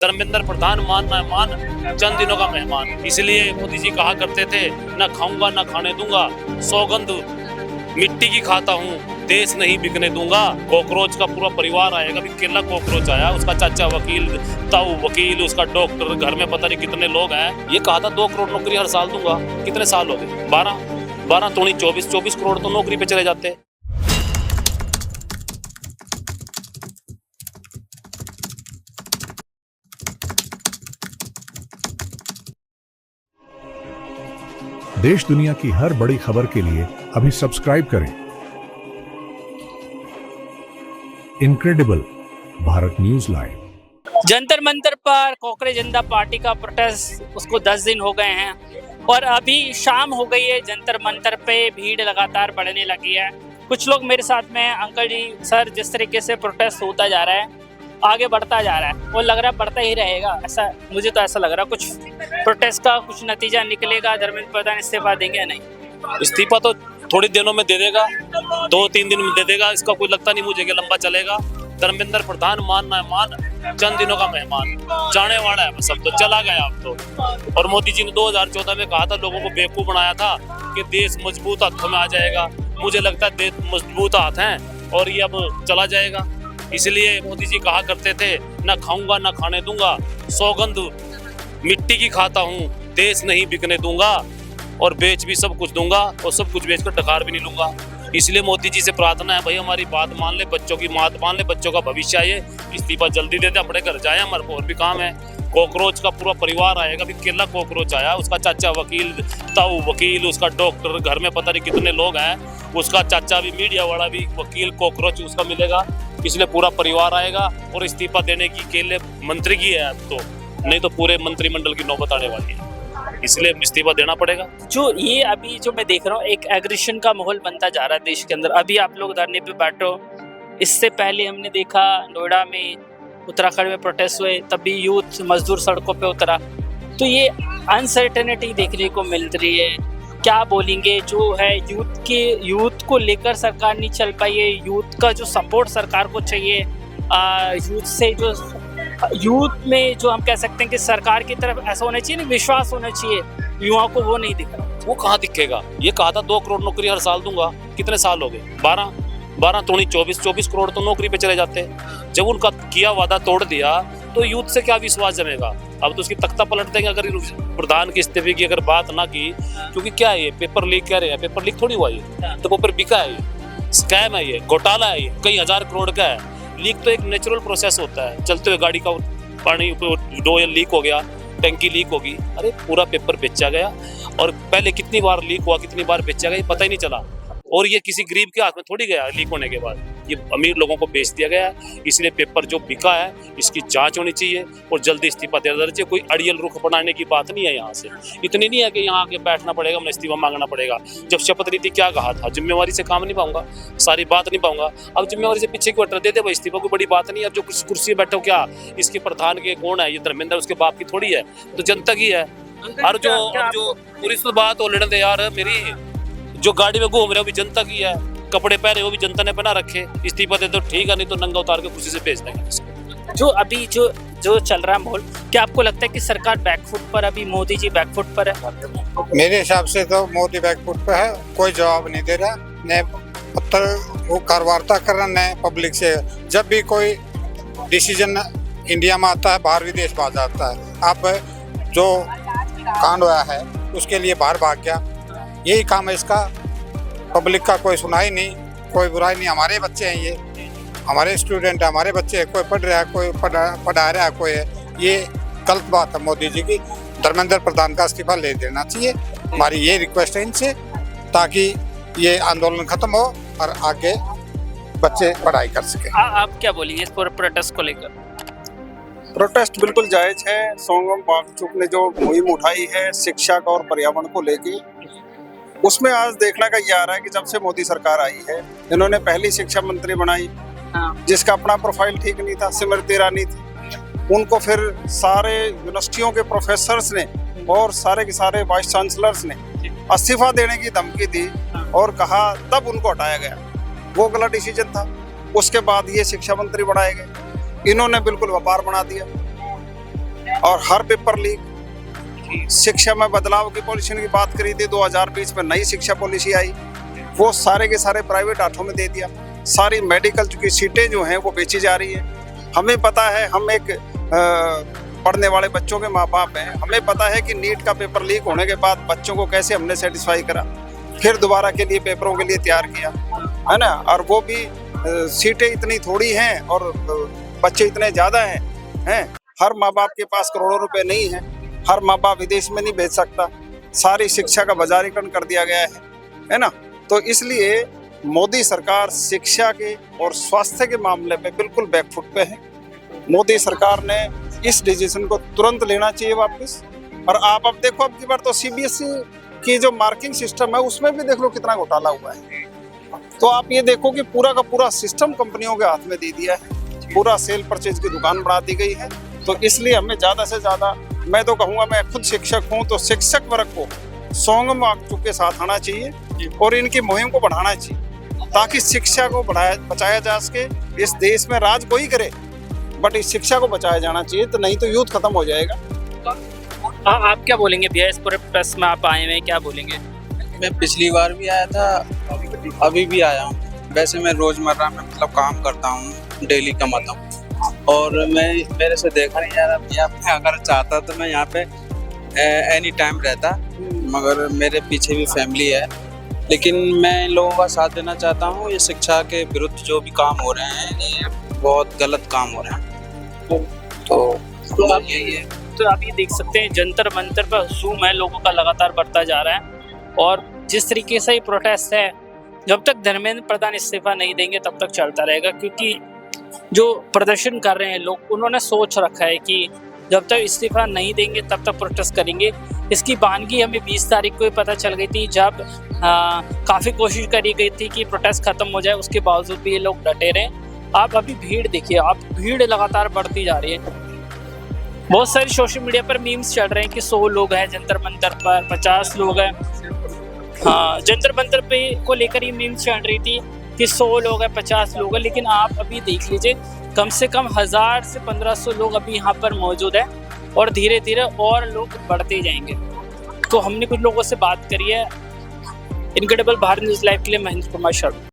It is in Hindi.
धर्मेंद्र प्रधान मान चंद दिनों का मेहमान। इसलिए मोदी जी कहा करते थे, ना खाऊंगा ना खाने दूंगा, सौगंध मिट्टी की खाता हूँ, देश नहीं बिकने दूंगा। कॉकरोच का पूरा परिवार आएगा। अभी केला कॉकरोच आया, उसका चाचा वकील, ताऊ वकील, उसका डॉक्टर, घर में पता नहीं कितने लोग हैं। ये कहा था 2 करोड़ नौकरी हर साल दूंगा। कितने साल हो गए? 12 तो नहीं, 24 करोड़ तो नौकरी पे चले जाते। देश दुनिया की हर बड़ी खबर के लिए अभी सब्सक्राइब करें incredible Bharat news live. Jantar Mantar पर कांग्रेस जनता पार्टी का प्रोटेस्ट उसको 10 दिन हो गए हैं और अभी शाम हो गई है। जंतर मंतर पे भीड़ लगातार बढ़ने लगी है। कुछ लोग मेरे साथ में हैं। अंकल जी, सर, जिस तरीके से प्रोटेस्ट होता जा रहा है, आगे बढ़ता जा रहा है, वो लग रहा है बढ़ता ही रहेगा। ऐसा मुझे तो ऐसा लग रहा है। कुछ प्रोटेस्ट का कुछ नतीजा निकलेगा? धर्मेंद्र प्रधान इस्तीफा देंगे या नहीं? इस्तीफा तो थोड़ी दिनों में दे देगा, 2-3 दिन में दे देगा। इसका कोई लगता नहीं मुझे कि लंबा चलेगा। धर्मेंद्र प्रधान मान चंद दिनों का मेहमान, जाने वाला है, सब तो चला गया अब तो। और मोदी जी ने 2014 में कहा था, लोगों को बेवकूफ बनाया था कि देश मजबूत हाथों में आ जाएगा। मुझे लगता है देश मजबूत हाथ हैं और ये अब चला जाएगा। इसलिए मोदी जी कहा करते थे, ना खाऊंगा ना खाने दूंगा, सौगंध मिट्टी की खाता हूँ, देश नहीं बिकने दूंगा और बेच भी सब कुछ दूंगा और सब कुछ बेचकर डकार भी नहीं लूंगा। इसलिए मोदी जी से प्रार्थना है, भाई हमारी बात मान ले, बच्चों की बात मान ले, बच्चों का भविष्य है। ये इस्तीफा जल्दी दे दे, अपने घर जाए, हमारे को और भी काम है। कॉकरोच का पूरा परिवार आएगा। अभी केला कॉकरोच आया, उसका चाचा वकील, ताऊ वकील, उसका डॉक्टर, घर में पता नहीं कितने लोग हैं। उसका चाचा भी मीडिया वाला भी वकील, कॉकरोच उसका मिलेगा। इसलिए पूरा परिवार आएगा और इस्तीफा देने की केले मंत्री की है अब तो, नहीं तो पूरे मंत्रिमंडल की नौबत आने वाली है। इसलिए इस्तीफा देना पड़ेगा। जो ये अभी जो मैं देख रहा हूँ, एक एग्रेशन का माहौल बनता जा रहा है देश के अंदर। अभी आप लोग धरने पे बैठो, इससे पहले हमने देखा नोएडा में, उत्तराखंड में प्रोटेस्ट हुए, तब भी यूथ मजदूर सड़कों पे उतरा। तो ये अनसर्टेनिटी देखने को मिल रही है। क्या बोलेंगे जो है यूथ को लेकर सरकार नहीं चल पाई है? यूथ का जो सपोर्ट सरकार को चाहिए, यूथ में जो हम कह सकते हैं कि सरकार की तरफ ऐसा होना चाहिए, विश्वास होना चाहिए युवाओं को, वो नहीं दिख रहा। वो कहाँ दिखेगा? ये कहा था 2 करोड़ नौकरी हर साल दूंगा। कितने साल हो गए? 12 तो नहीं, 24 करोड़ तो नौकरी पे चले जाते। जब उनका किया वादा तोड़ दिया तो यूथ से क्या विश्वास जमेगा? अब तो उसकी तख्ता पलट देंगे अगर प्रधान के इस्तीफे की अगर बात ना की। क्योंकि क्या है, ये पेपर लीक कह रहे हैं, पेपर लीक थोड़ी हुआ ये तो पेपर बिका है, ये स्कैम है, ये घोटाला है, ये कई हजार करोड़ का है। लीक तो एक नेचुरल प्रोसेस होता है। चलते हुए गाड़ी का पानी डोयल लीक हो गया, टंकी लीक होगी, अरे पूरा पेपर बेचा गया। और पहले कितनी बार लीक हुआ, कितनी बार बेचा गया, ये पता ही नहीं चला। और ये किसी गरीब के हाथ में थोड़ी गया लीक होने के बाद, ये अमीर लोगों को बेच दिया गया है। इसलिए पेपर जो बिका है, इसकी जांच होनी चाहिए और जल्दी इस्तीफा दे देना चाहिए। कोई अड़ियल रुख बनाने की बात नहीं है यहाँ से। इतनी नहीं है कि यहाँ आके बैठना पड़ेगा, हमें इस्तीफा मांगना पड़ेगा। जब शपथ लीजिए क्या कहा था, जिम्मेवारी से काम नहीं पाऊंगा, सारी बात नहीं पाऊंगा। अब जिम्मेवारी से पीछे क्यों हट देते भाई? इस्तीफा कोई बड़ी बात नहीं है। अब जो कुर्सी बैठो, क्या इसके प्रधान के कौन है? ये धर्मेंद्र उसके बाप की थोड़ी है, तो जनता की है। और जो पूरी बात हो लड़ने दे यार, मेरी जो गाड़ी में घूम रहे हो भी जनता की है, कपड़े पहने वो भी जनता ने पहना रखे। इस्तीफा दे तो ठीक है, नहीं तो नंगा उतार के कुर्सी से भेज देंगे। जो अभी जो चल रहा है माहौल, क्या आपको लगता है कि सरकार बैकफुट पर, अभी मोदी जी बैकफुट पर है? मेरे हिसाब से तो मोदी बैकफुट पे है। कोई जवाब नहीं दे रहा, न पत्थर वो कारवार्ता कर रहा, न पब्लिक से। जब भी कोई डिसीजन इंडिया में आता है, बाहर विदेश में जाता है। अब जो कांड हुआ है उसके लिए बाहर भाग गया, यही काम है इसका। पब्लिक का कोई सुनाई नहीं, कोई बुराई नहीं। हमारे बच्चे हैं, ये हमारे स्टूडेंट है, हमारे बच्चे हैं। कोई पढ़ रहा है, कोई पढ़ा रहा है, कोई है। ये गलत बात है मोदी जी की। धर्मेंद्र प्रधान का इस्तीफा ले देना चाहिए। हमारी ये रिक्वेस्ट है इनसे, ताकि ये आंदोलन खत्म हो और आगे बच्चे पढ़ाई कर सके। आप क्या बोलेंगे इस पूरे प्रोटेस्ट को लेकर? प्रोटेस्ट बिल्कुल जायज है। सोनम वांगचुक ने जो मुहिम उठाई है शिक्षा का और पर्यावरण को लेके, उसमें आज देखने का ये आ रहा है कि जब से मोदी सरकार आई है, इन्होंने पहली शिक्षा मंत्री बनाई, जिसका अपना प्रोफाइल ठीक नहीं था, स्मृति ईरानी थी। उनको फिर सारे यूनिवर्सिटियों के प्रोफेसर्स ने और सारे के सारे वाइस चांसलर्स ने इस्तीफा देने की धमकी दी और कहा, तब उनको हटाया गया। वो गलत डिसीजन था। उसके बाद ये शिक्षा मंत्री बनाए गए। इन्होंने बिल्कुल व्यापार बना दिया। और हर पेपर लीक। शिक्षा में बदलाव की पॉलिसी की बात करी थी, 2020 में नई शिक्षा पॉलिसी आई, वो सारे के सारे प्राइवेट हाथों में दे दिया। सारी मेडिकल की सीटें जो हैं वो बेची जा रही है। हमें पता है, हम एक पढ़ने वाले बच्चों के माँ बाप हैं, हमें पता है कि नीट का पेपर लीक होने के बाद बच्चों को कैसे हमने सेटिस्फाई करा, फिर दोबारा के लिए पेपरों के लिए तैयार किया, है ना। और वो भी सीटें इतनी थोड़ी हैं और बच्चे इतने ज़्यादा हैं। हर माँ बाप के पास करोड़ों रुपए नहीं है, हर माँ बाप विदेश में नहीं भेज सकता। सारी शिक्षा का बाजारीकरण कर दिया गया है ना। तो इसलिए मोदी सरकार शिक्षा के और स्वास्थ्य के मामले में बिल्कुल बैकफुट पे है। मोदी सरकार ने इस डिसीजन को तुरंत लेना चाहिए वापस। और आप अब देखो, अब की बार तो सीबीएसई की जो मार्किंग सिस्टम है उसमें भी देख लो कितना घोटाला हुआ है। तो आप ये देखो कि पूरा का पूरा सिस्टम कंपनियों के हाथ में दे दिया है, पूरा सेल परचेज की दुकान बढ़ा दी गई है। तो इसलिए हमें ज़्यादा से ज़्यादा, मैं तो कहूँगा, मैं खुद शिक्षक हूँ, तो शिक्षक वर्ग को संगम वाक्चुक के साथ आना चाहिए और इनकी मुहिम को बढ़ाना चाहिए, ताकि शिक्षा को बचाया जा सके। इस देश में राज कोई करे, बट इस शिक्षा को बचाया जाना चाहिए, तो नहीं तो यूथ खत्म हो जाएगा। आप क्या बोलेंगे भैया, इस पूरे प्रेस में आप आए हैं, क्या बोलेंगे? मैं पिछली बार भी आया था, अभी भी आया हूँ। वैसे मैं रोज़मर्रा में मतलब काम करता हूँ, डेली कमाता हूँ, और मेरे से देखा नहीं जा रहा। मैं अगर चाहता तो मैं यहाँ पे एनी टाइम रहता, मगर मेरे पीछे भी फैमिली है। लेकिन मैं इन लोगों का साथ देना चाहता हूँ। ये शिक्षा के विरुद्ध जो भी काम हो रहे हैं, ये बहुत गलत काम हो रहे हैं। तो आप यही है। तो आप ये देख सकते हैं, जंतर मंतर पर हुजूम है लोगों का लगातार बढ़ता जा रहा है। और जिस तरीके से ये प्रोटेस्ट है, जब तक धर्मेंद्र प्रधान इस्तीफा नहीं देंगे तब तक चलता रहेगा। क्योंकि जो प्रदर्शन कर रहे हैं लोग, उन्होंने सोच रखा है कि जब तक इस्तीफा नहीं देंगे तब तक प्रोटेस्ट करेंगे। इसकी बानगी हमें 20 तारीख को ही पता चल गई थी, जब काफ़ी कोशिश करी गई थी कि प्रोटेस्ट खत्म हो जाए, उसके बावजूद भी ये लोग डटे रहे। आप अभी भीड़ देखिए, आप भीड़ लगातार बढ़ती जा रही है। बहुत सारी सोशल मीडिया पर मीम्स चल रहे हैं कि 100 लोग हैं जंतर मंतर पर, 50 लोग हैं। हाँ, जंतर मंतर पे को लेकर ये मीम्स चल रही थी कि 100 लोग हैं, 50 लोग हैं। लेकिन आप अभी देख लीजिए, कम से कम 1000 से 1500 लोग अभी यहाँ पर मौजूद हैं और धीरे धीरे और लोग बढ़ते जाएंगे। तो हमने कुछ लोगों से बात करी है। इनक्रेडिबल भारत न्यूज़ लाइव के लिए महेंद्र कुमार शर्मा।